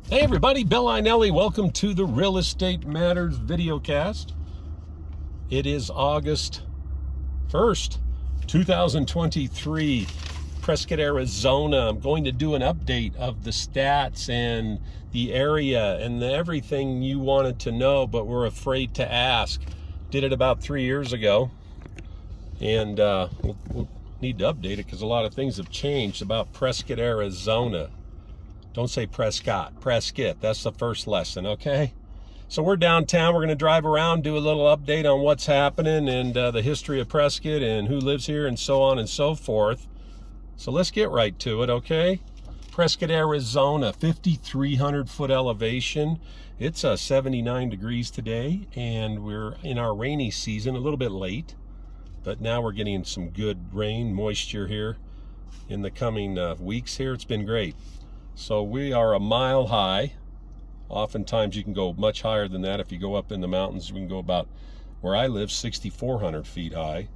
Hey everybody, Bill Inelli. Welcome to the Real Estate Matters videocast. It is August 1st, 2023, Prescott, Arizona. I'm going to do an update of the stats and the area and everything you wanted to know, but were afraid to ask. Did it about 3 years ago, and we'll need to update it because a lot of things have changed about Prescott, Arizona. Don't say Prescott, Prescott. That's the first lesson, okay? So we're downtown. We're going to drive around, do a little update on what's happening and the history of Prescott and who lives here and so on and so forth. So let's get right to it, okay? Prescott, Arizona, 5,300 foot elevation. It's 79 degrees today, and we're in our rainy season, a little bit late, but now we're getting some good rain, moisture here in the coming weeks here. It's been great. So we are a mile high. Oftentimes you can go much higher than that. If you go up in the mountains, we can go about, where I live, 6,400 feet high.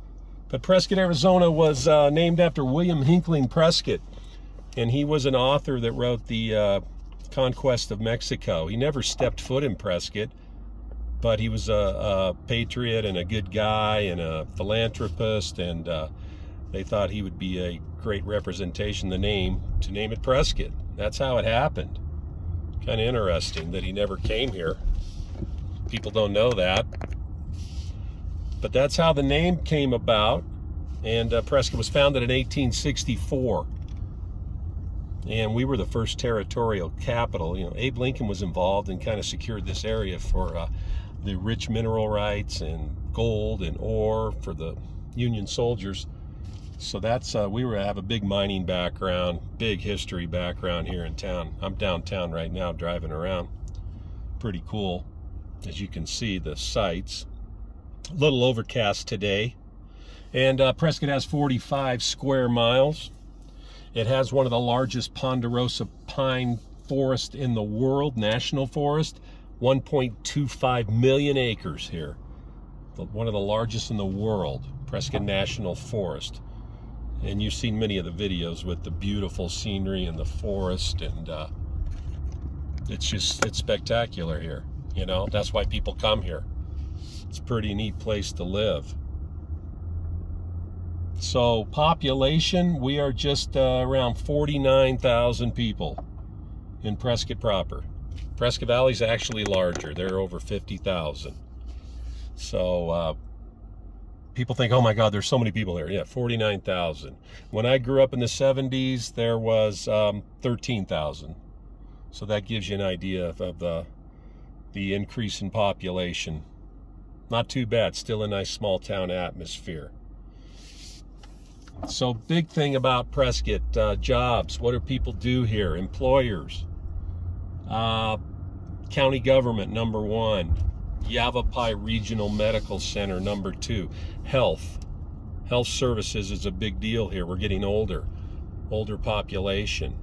But Prescott, Arizona was named after William Hinckley Prescott, and he was an author that wrote the Conquest of Mexico. He never stepped foot in Prescott, but he was a patriot and a good guy and a philanthropist, and they thought he would be a great representation, to name it Prescott. That's how it happened. Kind of interesting that he never came here. People don't know that. But that's how the name came about. And Prescott was founded in 1864. And we were the first territorial capital. You know, Abe Lincoln was involved and kind of secured this area for the rich mineral rights and gold and ore for the Union soldiers. So that's, we have a big mining background, big history background here in town. I'm downtown right now driving around. Pretty cool. As you can see, the sights. A little overcast today. And Prescott has 45 square miles. It has one of the largest ponderosa pine forests in the world, national forest. 1.25 million acres here. One of the largest in the world, Prescott National Forest. And you've seen many of the videos with the beautiful scenery and the forest, and it's spectacular here. You know, that's why people come here. It's a pretty neat place to live. So population, we are just around 49,000 people in Prescott proper. Prescott Valley's actually larger. They're over 50,000. So people think, oh my God, there's so many people here. Yeah, 49,000. When I grew up in the 70s, there was 13,000. So that gives you an idea of the increase in population. Not too bad. Still a nice small town atmosphere. So big thing about Prescott, jobs. What do people do here? Employers. County government, number one. Yavapai Regional Medical Center, number two. Health services is a big deal here. We're getting older population.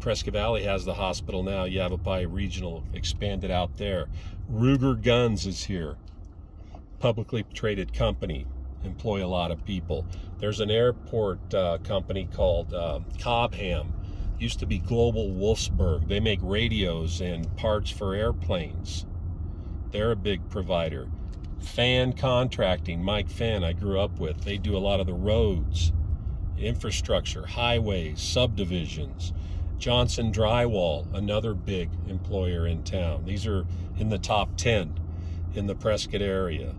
Prescott Valley has the hospital now. Yavapai Regional expanded out there. Ruger Guns is here. Publicly traded company, employ a lot of people. There's an airport company called Cobham. Used to be Global Wolfsburg. They make radios and parts for airplanes. They're a big provider. Fan Contracting, Mike Fan, I grew up with. They do a lot of the roads, infrastructure, highways, subdivisions. Johnson Drywall, another big employer in town. These are in the top 10 in the Prescott area.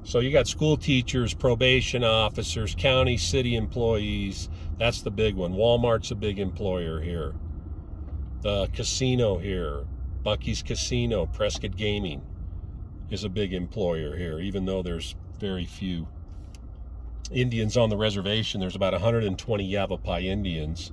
So you got school teachers, probation officers, county, city employees. That's the big one. Walmart's a big employer here. The casino here, Bucky's Casino, Prescott Gaming, is a big employer here, even though there's very few Indians on the reservation. There's about 120 Yavapai Indians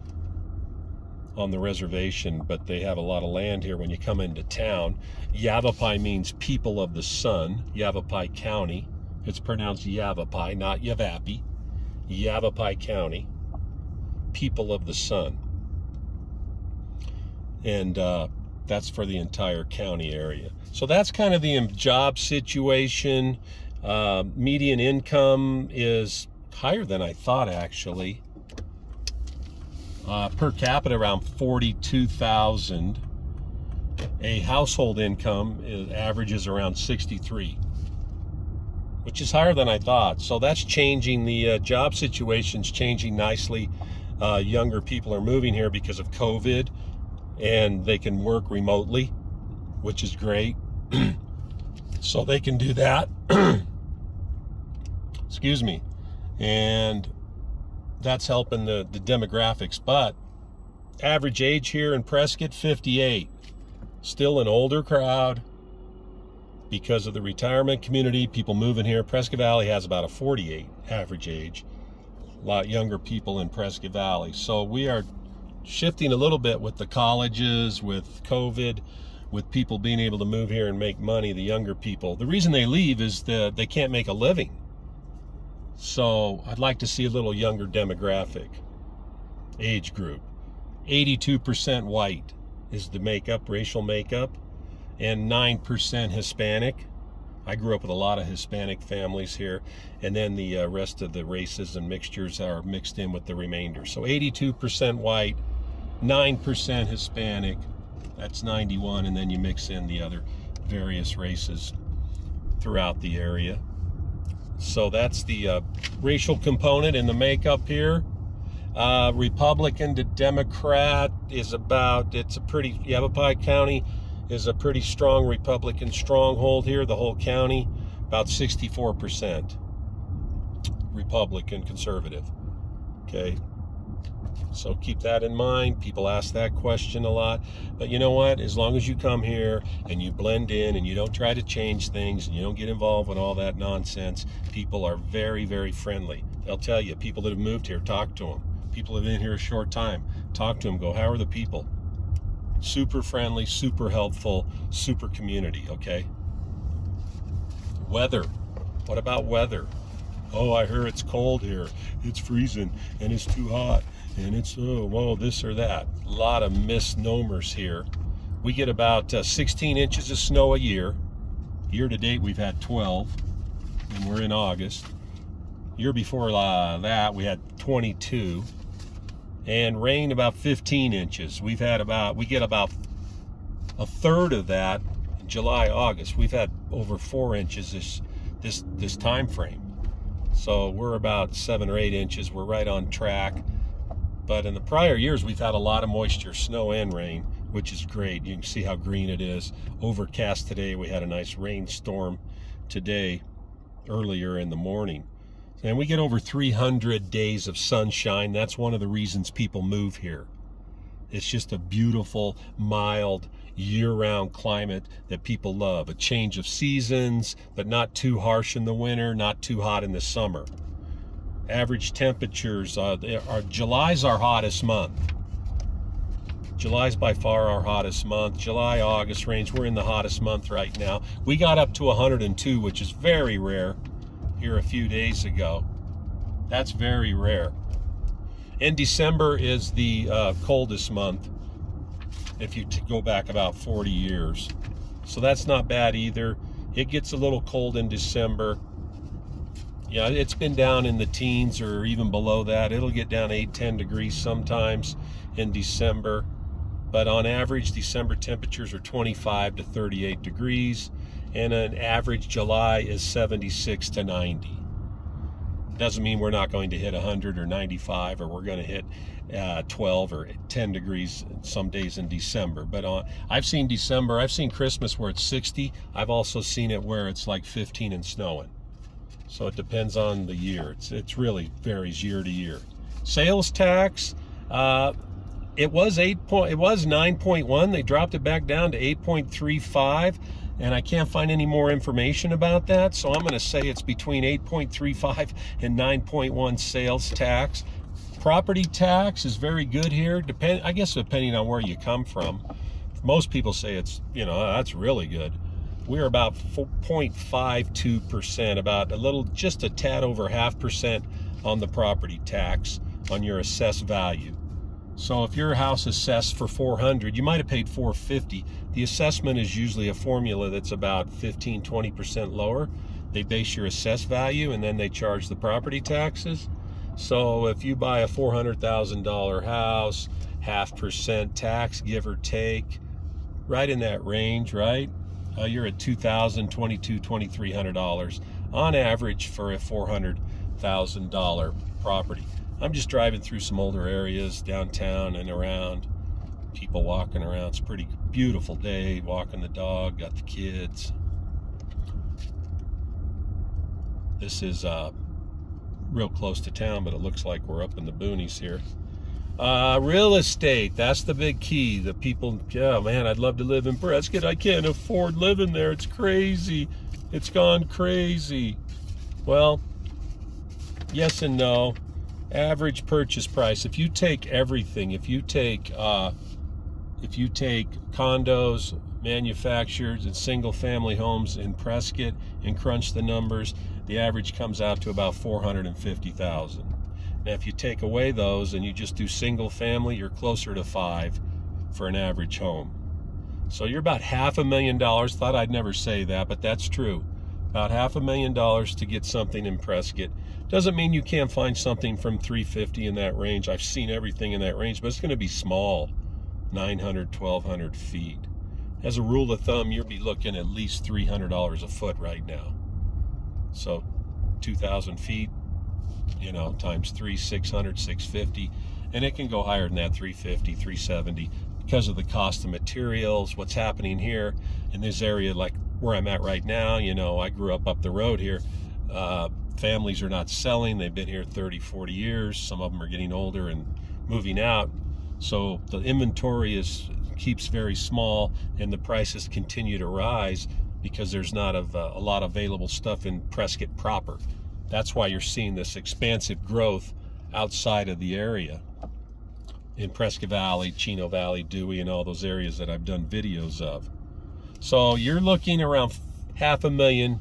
on the reservation, but they have a lot of land here when you come into town. Yavapai means people of the sun. Yavapai County. It's pronounced Yavapai, not Yavapai. Yavapai County. People of the sun. And that's for the entire county area. So that's kind of the job situation. Median income is higher than I thought, actually. Per capita around 42,000. a household income averages around 63, which is higher than I thought. So that's changing. The job situation's changing nicely. Younger people are moving here because of COVID, and they can work remotely, which is great. So they can do that. Excuse me. And that's helping the demographics. But average age here in Prescott, 58. Still an older crowd because of the retirement community, people moving here. Prescott Valley has about a 48 average age. A lot younger people in Prescott Valley. So we are shifting a little bit with the colleges, with COVID, with people being able to move here and make money, the younger people. The reason they leave is that they can't make a living. So I'd like to see a little younger demographic age group. 82% white is the makeup, racial makeup, and 9% Hispanic. I grew up with a lot of Hispanic families here, and then the rest of the races and mixtures are mixed in with the remainder. So 82% white, 9% Hispanic, that's 91, and then you mix in the other various races throughout the area. So that's the racial component in the makeup here. Republican to Democrat is about, Yavapai County is a pretty strong Republican stronghold here. The whole county, about 64% Republican conservative. Okay, so keep that in mind. People ask that question a lot, but you know what? As long as you come here and you blend in and you don't try to change things and you don't get involved with all that nonsense, people are very, very friendly. They'll tell you, people that have moved here, talk to them. People have been here a short time, talk to them, go, how are the people? Super friendly, super helpful, super community, okay? Weather. What about weather? Oh, I hear it's cold here. It's freezing, and it's too hot, and it's, oh, whoa, this or that. A lot of misnomers here. We get about 16 inches of snow a year. Year to date, we've had 12, and we're in August. Year before that, we had 22. And rain about 15 inches. We get about a third of that in July, August. We've had over 4 inches this time frame. So we're about 7 or 8 inches. We're right on track. But in the prior years, we've had a lot of moisture, snow and rain, which is great. You can see how green it is. Overcast today. We had a nice rainstorm today, earlier in the morning. And we get over 300 days of sunshine. That's one of the reasons people move here. It's just a beautiful, mild, year-round climate that people love. A change of seasons, but not too harsh in the winter, not too hot in the summer. Average temperatures, July's our hottest month. July's by far our hottest month. July, August range, we're in the hottest month right now. We got up to 102, which is very rare. Here a few days ago. That's very rare. And December is the coldest month if you go back about 40 years. So that's not bad either. It gets a little cold in December. Yeah, it's been down in the teens or even below that. It'll get down 8-10 degrees sometimes in December. But on average, December temperatures are 25 to 38 degrees. And an average July is 76 to 90. Doesn't mean we're not going to hit 100 or 95, or we're going to hit 12 or 10 degrees some days in December. But I've seen December, I've seen Christmas where it's 60. I've also seen it where it's like 15 and snowing. So it depends on the year. It's really varies year to year. Sales tax, it was 9.1. They dropped it back down to 8.35. And I can't find any more information about that, so I'm going to say it's between 8.35 and 9.1 sales tax. Property tax is very good here, I guess depending on where you come from. Most people say it's, that's really good. We're about 0.52%, about just a tad over 0.5% on the property tax on your assessed value. So if your house assessed for $400, you might have paid $450. The assessment is usually a formula that's about 15-20% lower. They base your assessed value and then they charge the property taxes. So if you buy a $400,000 house, 0.5% tax, give or take, right in that range, right? You're at $2,000, $2,200, $2,300 on average for a $400,000 property. I'm just driving through some older areas downtown and around. People walking around. It's a pretty beautiful day. Walking the dog, got the kids. This is real close to town, but it looks like we're up in the boonies here. Real estate, that's the big key. The people, yeah, man, I'd love to live in Prescott. I can't afford living there. It's crazy. It's gone crazy. Well, yes and no. Average purchase price. If you take everything, if you take condos, manufactured and single family homes in Prescott and crunch the numbers, the average comes out to about $450,000. Now, if you take away those and you just do single family, you're closer to $5 for an average home. So you're about $500,000. Thought I'd never say that, but that's true. About $500,000 to get something in Prescott. Doesn't mean you can't find something from $350 in that range. I've seen everything in that range, but it's going to be small, 900, 1,200 feet. As a rule of thumb, you'll be looking at least $300 a foot right now. So 2,000 feet, you know, times 3, 600, 650, and it can go higher than that, 350, 370, because of the cost of materials, what's happening here in this area, like where I'm at right now. You know, I grew up the road here. Families are not selling. They've been here 30, 40 years. Some of them are getting older and moving out. So the inventory keeps very small, and the prices continue to rise because there's not a lot of available stuff in Prescott proper. That's why you're seeing this expansive growth outside of the area. In Prescott Valley, Chino Valley, Dewey, and all those areas that I've done videos of. So you're looking around $500,000.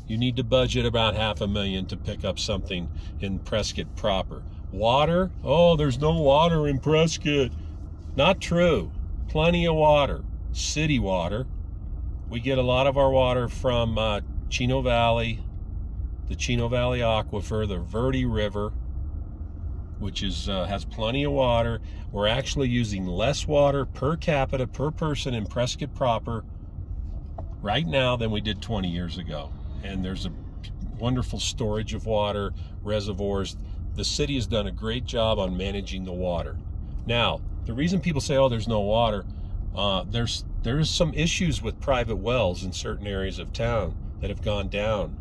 You need to budget about $500,000 to pick up something in Prescott proper. Water? Oh, there's no water in Prescott. Not true. Plenty of water. City water. We get a lot of our water from Chino Valley, the Chino Valley Aquifer, the Verde River, which has plenty of water. We're actually using less water per capita, per person in Prescott proper right now than we did 20 years ago. And there's a wonderful storage of water, reservoirs. The city has done a great job on managing the water. Now, the reason people say, oh, there's no water, there's some issues with private wells in certain areas of town that have gone down.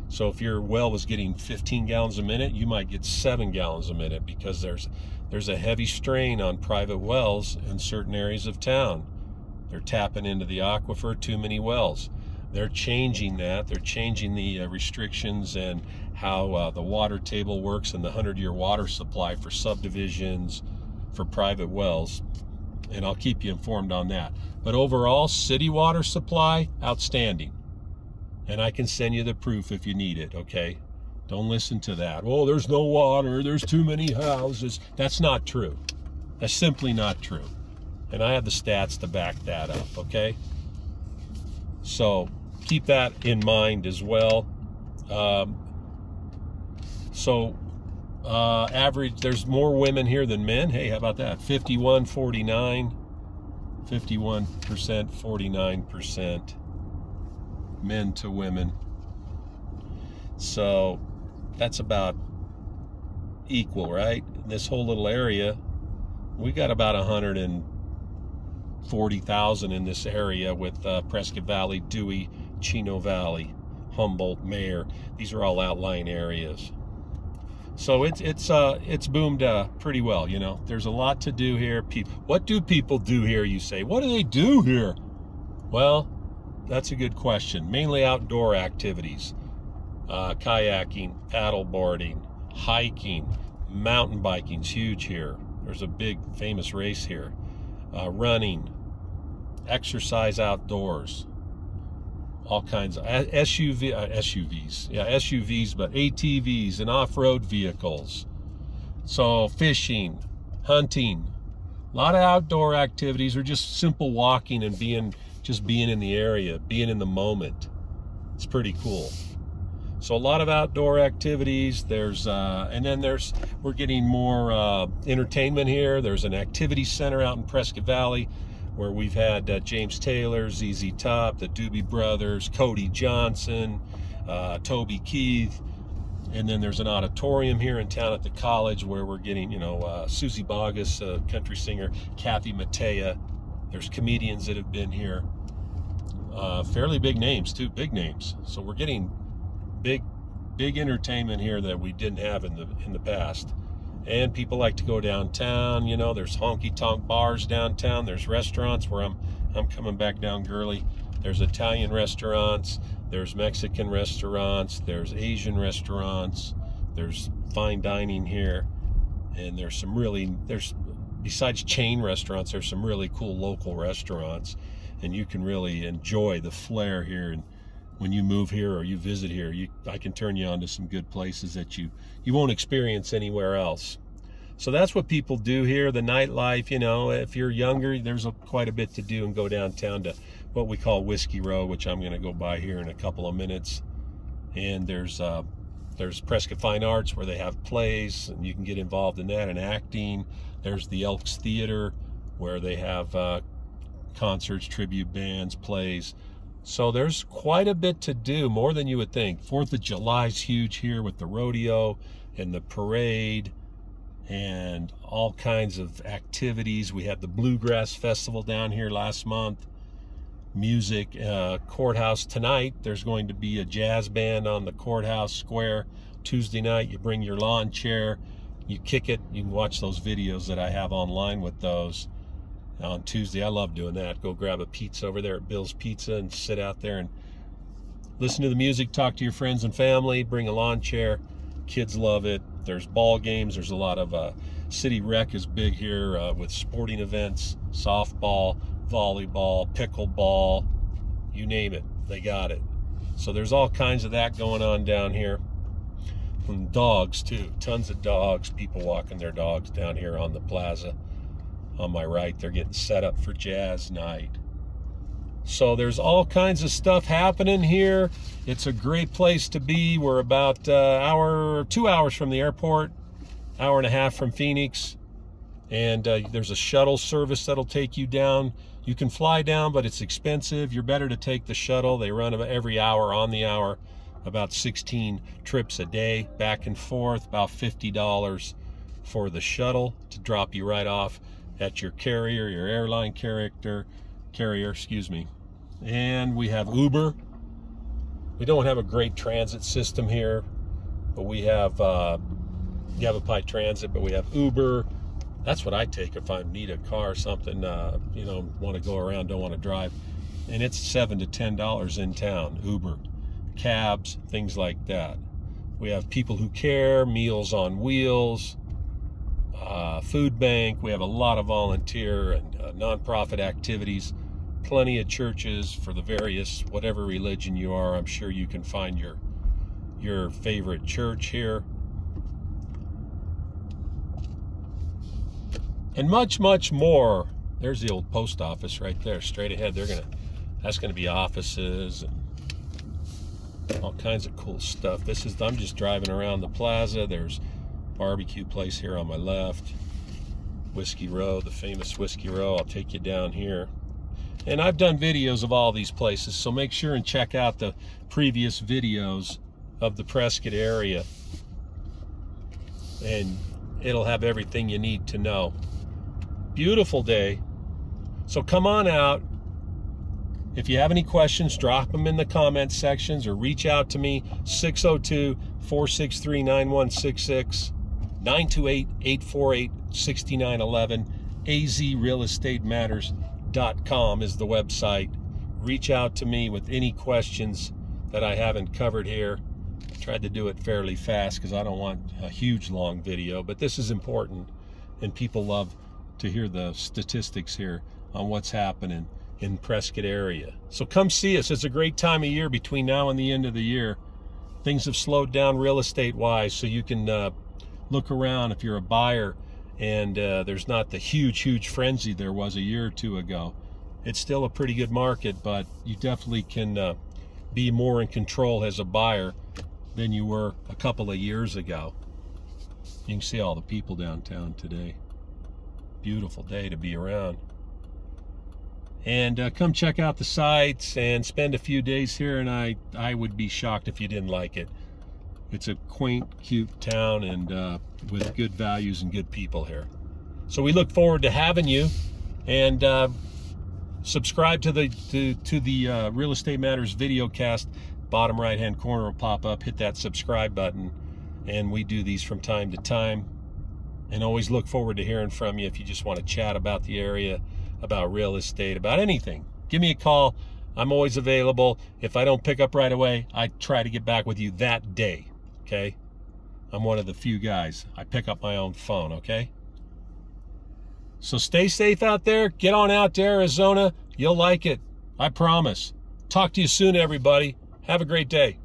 So if your well was getting 15 gallons a minute, you might get 7 gallons a minute because there's a heavy strain on private wells in certain areas of town. They're tapping into the aquifer, too many wells. They're changing that. They're changing the restrictions and how the water table works and the 100-year water supply for subdivisions, for private wells. And I'll keep you informed on that. But overall, city water supply, outstanding. And I can send you the proof if you need it, okay? Don't listen to that. Oh, there's no water, there's too many houses. That's not true. That's simply not true. And I have the stats to back that up, okay? So keep that in mind as well. Average, there's more women here than men. Hey, how about that? 51-49, 51%, 49%. Men to women. So that's about equal, right? In this whole little area, we got about 140,000 in this area with Prescott Valley, Dewey, Chino Valley, Humboldt, Mayer. These are all outlying areas. So it's boomed pretty well, you know. There's a lot to do here. What do people do here, you say? What do they do here? Well, that's a good question. Mainly outdoor activities. Kayaking, paddleboarding, hiking, mountain biking's huge here. There's a big famous race here. Running, exercise outdoors, all kinds of SUVs. Yeah, SUVs, but ATVs and off-road vehicles. So fishing, hunting, a lot of outdoor activities, or just simple walking and being in the area, being in the moment. It's pretty cool. So a lot of outdoor activities. There's we're getting more entertainment here. There's an activity center out in Prescott Valley where we've had James Taylor, ZZ Top, the Doobie Brothers, Cody Johnson, Toby Keith. And then there's an auditorium here in town at the college where we're getting, Susie Bogus, country singer, Kathy Mattea. There's comedians that have been here. Fairly big names, too, big names. So we're getting big entertainment here that we didn't have in the past. And people like to go downtown. There's honky-tonk bars downtown. There's restaurants where I'm coming back down Gurley. There's Italian restaurants. There's Mexican restaurants, there's Asian restaurants, there's fine dining here, and besides chain restaurants, there's some really cool local restaurants, and you can really enjoy the flair here. And when you move here or you visit here, I can turn you on to some good places that you won't experience anywhere else. So that's what people do here, the nightlife. If you're younger, there's quite a bit to do, and go downtown to what we call Whiskey Row, which I'm going to go by here in a couple of minutes. And there's Prescott Fine Arts, where they have plays, and you can get involved in that and acting. There's the Elks Theater, where they have concerts, tribute bands, plays. So there's quite a bit to do, more than you would think. 4th of July is huge here with the rodeo and the parade and all kinds of activities. We had the Bluegrass Festival down here last month. Music, courthouse tonight. There's going to be a jazz band on the courthouse square. Tuesday night, you bring your lawn chair, you kick it. You can watch those videos that I have online with those on Tuesday. I love doing that. Go grab a pizza over there at Bill's Pizza and sit out there and listen to the music, talk to your friends and family, bring a lawn chair. Kids love it. There's ball games. There's a lot of City Rec is big here with sporting events, softball, volleyball, pickleball, you name it, they got it. So there's all kinds of that going on down here. And dogs too, tons of dogs, people walking their dogs down here on the plaza. On my right, they're getting set up for jazz night. So there's all kinds of stuff happening here. It's a great place to be. We're about 2 hours from the airport, hour and a half from Phoenix. And there's a shuttle service that'll take you down. You can fly down, but it's expensive. You're better to take the shuttle. They run every hour, on the hour, about 16 trips a day, back and forth, about $50 for the shuttle to drop you right off at your carrier, your airline carrier, excuse me. And we have Uber. We don't have a great transit system here, but we have Yavapai Transit, but we have Uber. That's what I take if I need a car or something, want to go around, don't want to drive. And it's $7 to $10 in town, Uber, cabs, things like that. We have People Who Care, Meals on Wheels, food bank. We have a lot of volunteer and nonprofit activities, plenty of churches for the various, whatever religion you are. I'm sure you can find your favorite church here. And much, much more. There's the old post office right there, straight ahead. That's gonna be offices and all kinds of cool stuff. I'm just driving around the plaza. There's barbecue place here on my left. Whiskey Row, the famous Whiskey Row. I'll take you down here. And I've done videos of all these places, so make sure and check out the previous videos of the Prescott area. And it'll have everything you need to know. Beautiful day. So come on out. If you have any questions, drop them in the comment sections or reach out to me, 602-463-9166, 928-848-6911. azrealestatematters.com is the website. Reach out to me with any questions that I haven't covered here. I tried to do it fairly fast because I don't want a huge long video, but this is important and people love to hear the statistics here on what's happening in Prescott area. So come see us. It's a great time of year between now and the end of the year. Things have slowed down real estate wise, so you can look around if you're a buyer and there's not the huge frenzy there was a year or two ago. It's still a pretty good market, but you definitely can be more in control as a buyer than you were a couple of years ago. You can see all the people downtown today. Beautiful day to be around. And come check out the sites and spend a few days here, and I would be shocked if you didn't like it. It's a quaint, cute town, and with good values and good people here. So we look forward to having you, and subscribe to the Real Estate Matters video cast. Bottom right hand corner will pop up. Hit that subscribe button, and we do these from time to time. And always look forward to hearing from you if you just want to chat about the area, about real estate, about anything. Give me a call. I'm always available. If I don't pick up right away, I try to get back with you that day, okay? I'm one of the few guys. I pick up my own phone, okay? So stay safe out there. Get on out to Arizona. You'll like it. I promise. Talk to you soon, everybody. Have a great day.